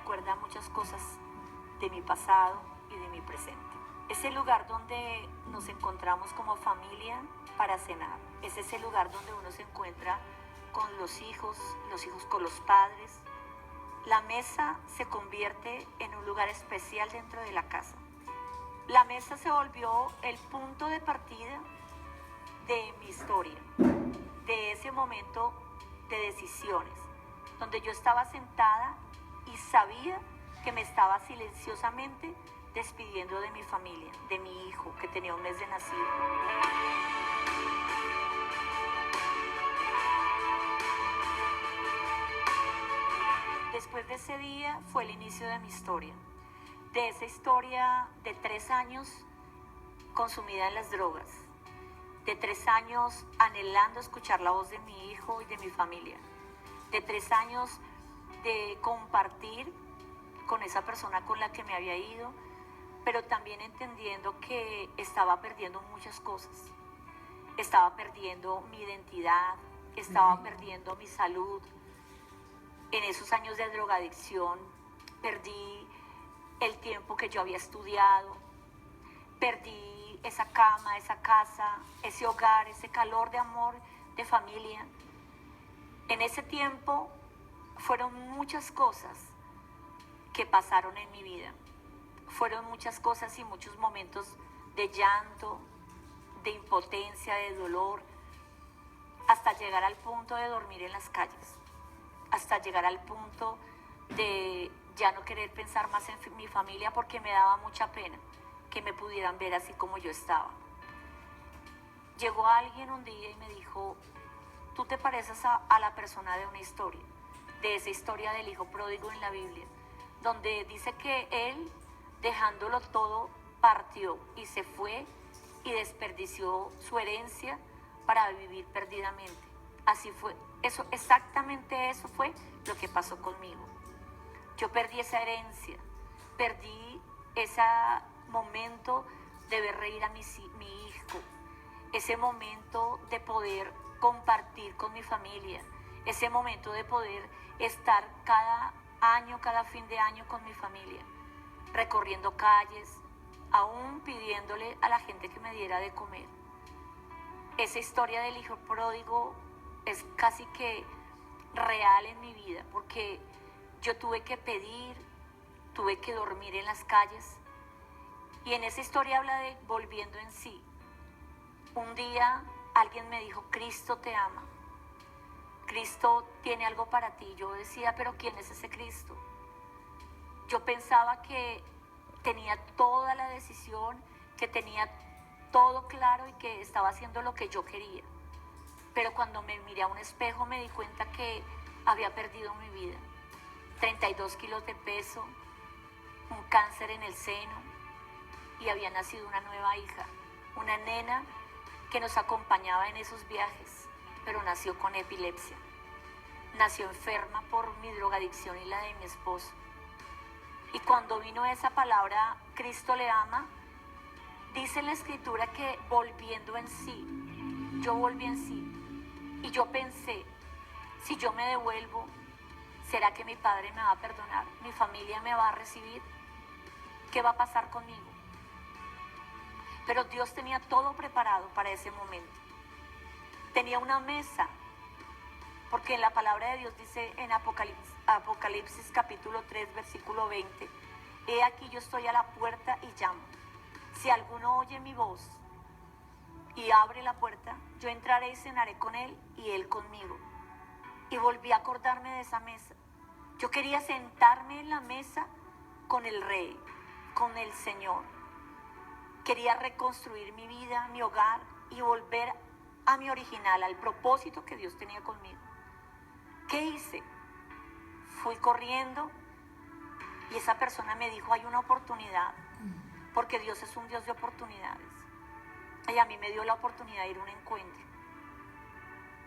recuerda muchas cosas de mi pasado y de mi presente. Es el lugar donde nos encontramos como familia para cenar. Es ese lugar donde uno se encuentra con los hijos con los padres. La mesa se convierte en un lugar especial dentro de la casa. La mesa se volvió el punto de partida de mi historia, de ese momento de decisiones, donde yo estaba sentada y sabía que me estaba silenciosamente despidiendo de mi familia, de mi hijo que tenía un mes de nacido. Después de ese día fue el inicio de mi historia, de esa historia de 3 años consumida en las drogas, de 3 años anhelando escuchar la voz de mi hijo y de mi familia, de 3 años de compartir con esa persona con la que me había ido, pero también entendiendo que estaba perdiendo muchas cosas. Estaba perdiendo mi identidad, estaba perdiendo mi salud. En esos años de drogadicción perdí el tiempo que yo había estudiado, perdí esa cama, esa casa, ese hogar, ese calor de amor, de familia. En ese tiempo fueron muchas cosas que pasaron en mi vida. Fueron muchas cosas y muchos momentos de llanto, de impotencia, de dolor, hasta llegar al punto de dormir en las calles, hasta llegar al punto de ya no querer pensar más en mi familia porque me daba mucha pena que me pudieran ver así como yo estaba. Llegó alguien un día y me dijo: tú te pareces a la persona de una historia, de esa historia del hijo pródigo en la Biblia, donde dice que él, dejándolo todo, partió y se fue y desperdició su herencia para vivir perdidamente. Así fue, exactamente eso fue lo que pasó conmigo. Yo perdí esa herencia, perdí ese momento de ver reír a mi hijo, ese momento de poder compartir con mi familia, ese momento de poder estar cada año, cada fin de año con mi familia, recorriendo calles, aún pidiéndole a la gente que me diera de comer. Esa historia del hijo pródigo es casi que real en mi vida, porque yo tuve que pedir, tuve que dormir en las calles, y en esa historia habla de volviendo en sí. Un día alguien me dijo: Cristo te ama, Cristo tiene algo para ti. Yo decía: pero ¿quién es ese Cristo? Yo pensaba que tenía toda la decisión, que tenía todo claro y que estaba haciendo lo que yo quería. Pero cuando me miré a un espejo me di cuenta que había perdido mi vida. 32 kilos de peso, un cáncer en el seno, y había nacido una nueva hija, una nena que nos acompañaba en esos viajes, pero nació con epilepsia. Nació enferma por mi drogadicción y la de mi esposo. Y cuando vino esa palabra, Cristo le ama, dice en la escritura que volviendo en sí, yo volví en sí. Y yo pensé: si yo me devuelvo, ¿será que mi padre me va a perdonar? ¿Mi familia me va a recibir? ¿Qué va a pasar conmigo? Pero Dios tenía todo preparado para ese momento. Tenía una mesa, porque en la palabra de Dios dice en Apocalipsis capítulo 3, versículo 20: he aquí yo estoy a la puerta y llamo. Si alguno oye mi voz y abre la puerta, yo entraré y cenaré con él y él conmigo. Y volví a acordarme de esa mesa. Yo quería sentarme en la mesa con el Rey, con el Señor. Quería reconstruir mi vida, mi hogar, y volver a mi original, al propósito que Dios tenía conmigo. ¿Qué hice? Fui corriendo y esa persona me dijo: hay una oportunidad, porque Dios es un Dios de oportunidades. Y a mí me dio la oportunidad de ir a un encuentro.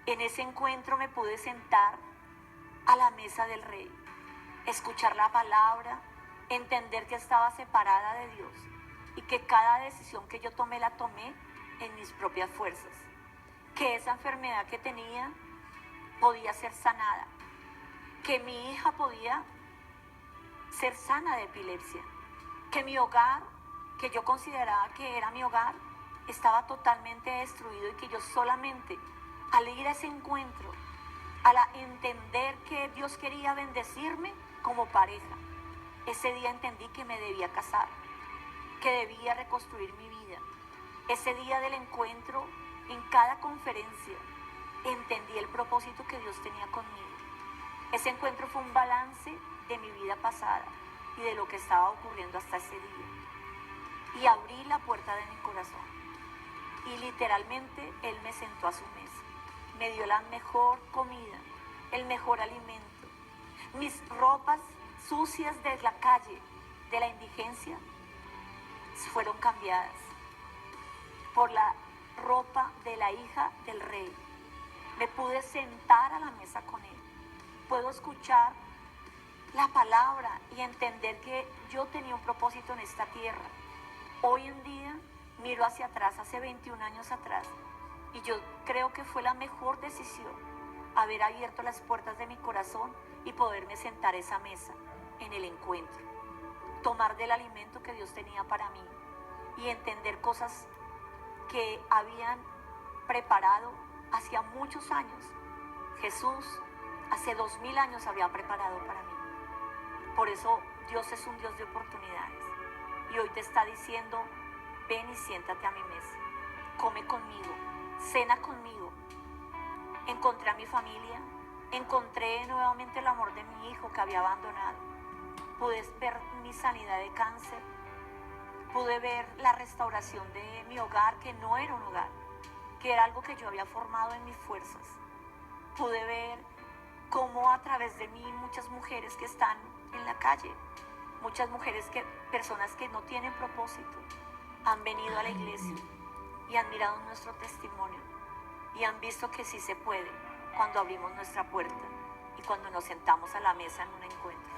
En ese encuentro me pude sentar a la mesa del Rey, escuchar la palabra, entender que estaba separada de Dios y que cada decisión que yo tomé la tomé en mis propias fuerzas, que esa enfermedad que tenía podía ser sanada, que mi hija podía ser sana de epilepsia, que mi hogar, que yo consideraba que era mi hogar, estaba totalmente destruido y que yo solamente al ir a ese encuentro, al entender que Dios quería bendecirme como pareja, ese día entendí que me debía casar, que debía reconstruir mi vida. Ese día del encuentro, en cada conferencia, entendí el propósito que Dios tenía conmigo. Ese encuentro fue un balance de mi vida pasada y de lo que estaba ocurriendo hasta ese día. Y abrí la puerta de mi corazón. Y literalmente Él me sentó a su mesa. Me dio la mejor comida, el mejor alimento. Mis ropas sucias de la calle, de la indigencia, fueron cambiadas por la ropa de la hija del rey. Me pude sentar a la mesa con Él. Puedo escuchar la palabra y entender que yo tenía un propósito en esta tierra. Hoy en día miro hacia atrás, hace 21 años atrás, y yo creo que fue la mejor decisión haber abierto las puertas de mi corazón y poderme sentar a esa mesa en el encuentro, tomar del alimento que Dios tenía para mí y entender cosas que habían preparado hacía muchos años. Jesús hace 2000 años había preparado para mí. Por eso Dios es un Dios de oportunidades y hoy te está diciendo: ven y siéntate a mi mesa, come conmigo, cena conmigo. Encontré a mi familia, encontré nuevamente el amor de mi hijo que había abandonado. Pude ver mi sanidad de cáncer, pude ver la restauración de mi hogar, que no era un hogar, que era algo que yo había formado en mis fuerzas. Pude ver cómo a través de mí muchas mujeres que están en la calle, muchas mujeres, personas que no tienen propósito, han venido a la iglesia y han mirado nuestro testimonio y han visto que sí se puede cuando abrimos nuestra puerta y cuando nos sentamos a la mesa en un encuentro.